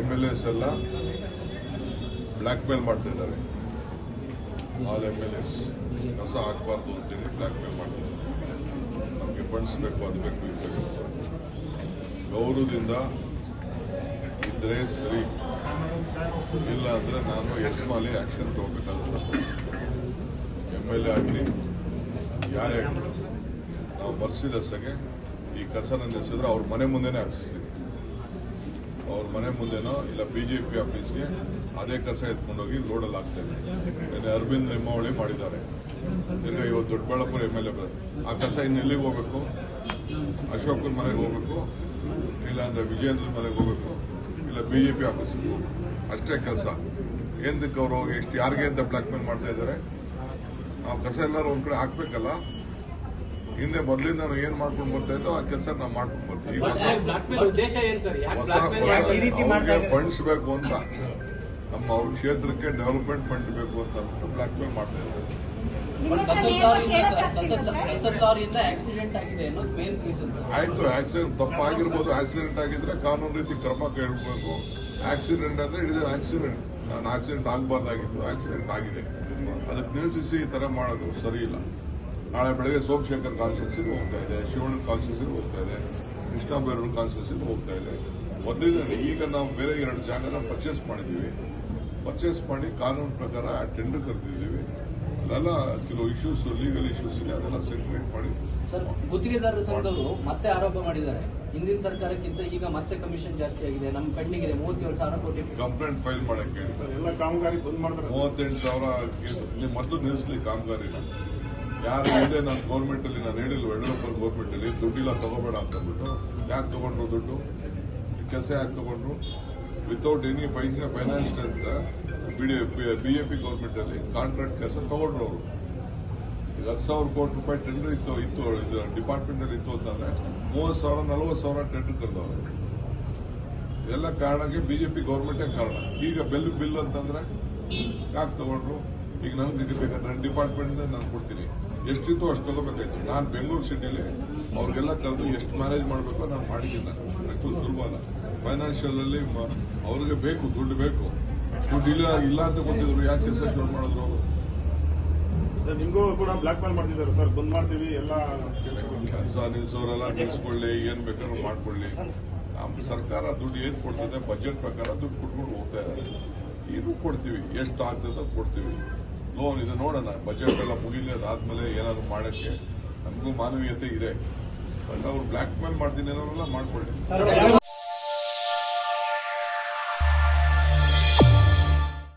MLAs ಎಲ್ಲ black ಮೇಲ್ ಮಾಡ್ತಾ ಇದ್ದಾರೆ. ಆಲ್ MLAs ಕಸ ಹಾಕಬಾರ್ದು ಅಂತೇಳಿ ಬ್ಲ್ಯಾಕ್ ಮೇಲ್ ಮಾಡ್ತಾರೆ. ನಮಗೆ ಫಂಡ್ಸ್ ಬೇಕು, ಅದು ಬೇಕು, ಇದು ಬೇಕು. ಗೌರವದಿಂದ ಇದ್ರೆ ಸರಿ, ಇಲ್ಲ ಅಂದ್ರೆ ನಾನು ಎಸ್ಮಾಲಿ ಆಕ್ಷನ್ ತಗೋಬೇಕಾಗುತ್ತೆ. MLA ಆಗಲಿ ಯಾರೇ ಆಗಲಿ, ನಾವು ಮರ್ಸಿದಸ್ಸಾಗೆ ಈ ಕಸನ ನಿಲ್ಲಿಸಿದ್ರೆ ಅವ್ರ ಮನೆ ಮುಂದೆನೇ ಹಾಕ್ಸಿಸ್ತೀವಿ. ಅವ್ರ ಮನೆ ಮುಂದೆನೋ ಇಲ್ಲ BJP ಆಫೀಸ್ಗೆ ಅದೇ ಕಸ ಎತ್ಕೊಂಡೋಗಿ ಲೋಡಲ್ಲಿ ಹಾಕ್ತಾ ಇದ್ದಾರೆ. ಅರವಿಂದ್ ಲಿಂಬಾವಳಿ ಮಾಡಿದ್ದಾರೆ. ತಿರ್ಗಾ ಇವತ್ತು ದೊಡ್ಡಬಳ್ಳಾಪುರ MLA ಆ ಕಸ ಇನ್ನೆಲ್ಲಿಗೆ ಹೋಗ್ಬೇಕು? ಅಶೋಕನ ಮನೆಗೆ ಹೋಗ್ಬೇಕು, ಇಲ್ಲ ಅಂದ್ರೆ ವಿಜಯೇಂದ್ರ ಮನೆಗೆ ಹೋಗ್ಬೇಕು, ಇಲ್ಲ BJP ಆಫೀಸ್ಗೆ ಹೋಗ್ಬೇಕು. ಅಷ್ಟೇ ಕೆಲಸ. ಏನಕ್ಕೆ ಅವರು ಹೋಗಿ ಎಷ್ಟು ಯಾರಿಗೆ ಅಂತ ಬ್ಲ್ಯಾಕ್ ಮೇಲ್ ಮಾಡ್ತಾ ಇದ್ದಾರೆ? ನಾವು ಕಸ ಎಲ್ಲರೂ ಒಂದ್ ಕಡೆ ಹಾಕ್ಬೇಕಲ್ಲ. ಹಿಂದೆ ಮೊದಲಿಂದ ನಾವು ಏನ್ ಮಾಡ್ಕೊಂಡು ಬರ್ತಾ ಇದ್ದೋ ಆ ಕೆಲಸ ನಾವು ಮಾಡ್ಕೊಂಡು ಬರ್ತೀವಿ. ಫಂಡ್ಸ್ ಬೇಕು ಅಂತ, ನಮ್ಮ ಅವ್ರ ಕ್ಷೇತ್ರಕ್ಕೆ ಡೆವಲಪ್ಮೆಂಟ್ ಫಂಡ್ ಬೇಕು ಅಂತ ಅಂದ್ಬಿಟ್ಟು ಬ್ಲ್ಯಾಕ್ ಮೇಲ್ ಮಾಡ್ತಾ ಇದ್ದಾರೆ. ಆಯ್ತು, ಆಕ್ಸಿಡೆಂಟ್ ತಪ್ಪಾಗಿರ್ಬೋದು. ಆಕ್ಸಿಡೆಂಟ್ ಆಗಿದ್ರೆ ಕಾನೂನು ರೀತಿ ಕ್ರಮ ಕೈಗೊಳ್ಳಬೇಕು. ಆಕ್ಸಿಡೆಂಟ್ ಅಂದ್ರೆ ಇಟ್ ಇಸ್ ಆಕ್ಸಿಡೆಂಟ್. ನಾನು ಆಕ್ಸಿಡೆಂಟ್ ಆಗಬಾರ್ದಾಗಿತ್ತು, ಆಕ್ಸಿಡೆಂಟ್ ಆಗಿದೆ. ಅದಕ್ಕೆ ನಿಲ್ಲಿಸಿ ಈ ತರ ಮಾಡೋದು ಸರಿ ಇಲ್ಲ. ನಾಳೆ ಬೆಳಗ್ಗೆ ಸೋಮಶೇಖರ್ ಕಾನ್ಸ್ಟಿಟ್ಯೂನ್ಸಿಗೆ ಹೋಗ್ತಾ ಇದೆ, ಶಿವಣ್ಣ ಕಾನ್ಸ್ಟಿಟ್ಯೂನ್ಸಿಗೆ ಹೋಗ್ತಾ ಇದೆ, ಕೃಷ್ಣ ಬೈರೇಗೌಡ ಕಾನ್ಸ್ಟಿಟ್ಯೂನ್ಸಿಗೆ ಹೋಗ್ತಾ ಇದೆ. ಮೊದಲಿದೆ. ಈಗ ನಾವು ಬೇರೆ 2 ಜಾಗನ ಪರ್ಚೇಸ್ ಮಾಡಿದ್ದೀವಿ. ಪರ್ಚೇಸ್ ಮಾಡಿ ಕಾನೂನು ಪ್ರಕಾರ ಟೆಂಡರ್ ಕರೆದಿದ್ದೀವಿ. ಅದೆಲ್ಲ ಕೆಲವು ಇಶ್ಯೂಸ್, ಲೀಗಲ್ ಇಶ್ಯೂಸ್ ಇದೆ, ಅದೆಲ್ಲ ಸೆಟಲ್ಮೆಂಟ್ ಮಾಡಿ. ಸರ್, ಗುತ್ತಿಗೆದಾರರ ಸಂಘವು ಮತ್ತೆ ಆರೋಪ ಮಾಡಿದ್ದಾರೆ, ಹಿಂದಿನ ಸರ್ಕಾರಕ್ಕಿಂತ ಈಗ ಮತ್ತೆ ಕಮಿಷನ್ ಜಾಸ್ತಿ ಆಗಿದೆ, ನಮ್ಮ ಕಣ್ಣಿಗೆ 37,000 ಕೋಟಿ ಕಂಪ್ಲೇಂಟ್ ಫೈಲ್ ಮಾಡಕ್ಕೆ ಎಲ್ಲ ಕಾಮಗಾರಿ ಬಂದ್ ಮಾಡ್ತಾರೆ. 38,000 ಮೊದಲು ನಿಲ್ಲಿಸಲಿ ಕಾಮಗಾರಿನ. ಯಾರು ಇದೆ ನಾನು ಗೌರ್ಮೆಂಟ್ ಅಲ್ಲಿ ನಾನು ಹೇಳಿಲ್ಲ, ಯಡಿಯೂರಪ್ಪ ಗೌರ್ಮೆಂಟ್ ಅಲ್ಲಿ ದುಡ್ಡಿಲ್ಲ ತಗೋಬೇಡ ಅಂತಂದ್ಬಿಟ್ಟು ಯಾಕೆ ತಗೊಂಡ್ರು ದುಡ್ಡು? ಕೆಲಸ ಯಾಕೆ ತಗೊಂಡ್ರು? ವಿತೌಟ್ ಎನಿ ಫೈನಾನ್ಸ್ ಅಂತ BJP ಗೌರ್ಮೆಂಟ್ ಅಲ್ಲಿ ಕಾಂಟ್ರಾಕ್ಟ್ ಕೆಲಸ ತಗೊಂಡ್ರು ಅವರು. ಈಗ 10,000 ಕೋಟಿ ರೂಪಾಯಿ ಟೆಂಡರ್ ಇತ್ತು ಇದು ಡಿಪಾರ್ಟ್ಮೆಂಟ್ ಅಲ್ಲಿ ಇತ್ತು ಅಂತಂದ್ರೆ 30,000 40,000 ಟೆಂಡರ್ ಕರೆದವರು. ಎಲ್ಲ ಕಾರಣಕ್ಕೆ BJP ಗೌರ್ಮೆಂಟೇ ಕಾರಣ. ಈಗ ಬಿಲ್ ಅಂತಂದ್ರೆ ಯಾಕೆ ತಗೊಂಡ್ರು? ಈಗ ನನ್ಗೆ ಬೇಕಾದ್ರೆ ನನ್ನ ಡಿಪಾರ್ಟ್ಮೆಂಟ್ ನಾನು ಕೊಡ್ತೀನಿ, ಎಷ್ಟಿತ್ತು ಅಷ್ಟು ತಗೋಬೇಕಾಯ್ತು. ನಾನು ಬೆಂಗಳೂರು ಸಿಟಿಲಿ ಅವ್ರಿಗೆಲ್ಲ ಕರೆದು ಎಷ್ಟು ಮ್ಯಾನೇಜ್ ಮಾಡಬೇಕು ನಾನು ಮಾಡಿದ್ದೀನಿ. ಅಷ್ಟು ಸುಲಭ ಅಲ್ಲ. ಫೈನಾನ್ಷಿಯಲ್ ಅಲ್ಲಿ ಅವ್ರಿಗೆ ಬೇಕು, ದುಡ್ಡು ಬೇಕು. ದುಡ್ಡು ಇಲ್ಲ ಅಂತ ಗೊತ್ತಿದ್ರು ಯಾಕೆ ಕೆಲಸ ಶುರು ಮಾಡಿದ್ರು ಅವರು? ನಿಮಗೂ ಕೂಡ ಬ್ಲಾಕ್ ಮೇಲ್ ಮಾಡ್ತಿದ್ದಾರೆ ಸರ್, ಬಂದ್ ಮಾಡ್ತೀವಿ ಎಲ್ಲ ಕೆಲಸ ನಿಲ್ಸೋರೆಲ್ಲ ನಿಲ್ಸ್ಕೊಳ್ಳಿ, ಏನ್ ಬೇಕಾದ್ರೂ ಮಾಡ್ಕೊಳ್ಳಿ. ನಮ್ಮ ಸರ್ಕಾರ ದುಡ್ಡು ಏನ್ ಕೊಡ್ತದೆ ಬಜೆಟ್ ಪ್ರಕಾರ ದುಡ್ಡು ಕೊಟ್ಕೊಂಡು ಹೋಗ್ತಾ ಇದ್ದಾರೆ. ಇದು ಕೊಡ್ತೀವಿ, ಎಷ್ಟು ಆಗ್ತದೆ ಕೊಡ್ತೀವಿ. ಲೋನ್ ಇದೆ ನೋಡೋಣ, ಬಜೆಟ್ ಎಲ್ಲ ಮುಗಿಲಿ, ಅದಾದ್ಮೇಲೆ ಏನಾದ್ರು ಮಾಡಕ್ಕೆ ನಮಗೂ ಮಾನವೀಯತೆ ಇದೆ. ಬಟ್ ಅವ್ರು ಬ್ಲ್ಯಾಕ್ ಮೇಲ್ ಮಾಡ್ತೀನಿ ಅನ್ನೋರೆಲ್ಲ ಮಾಡ್ಕೊಳ್ಳಿ.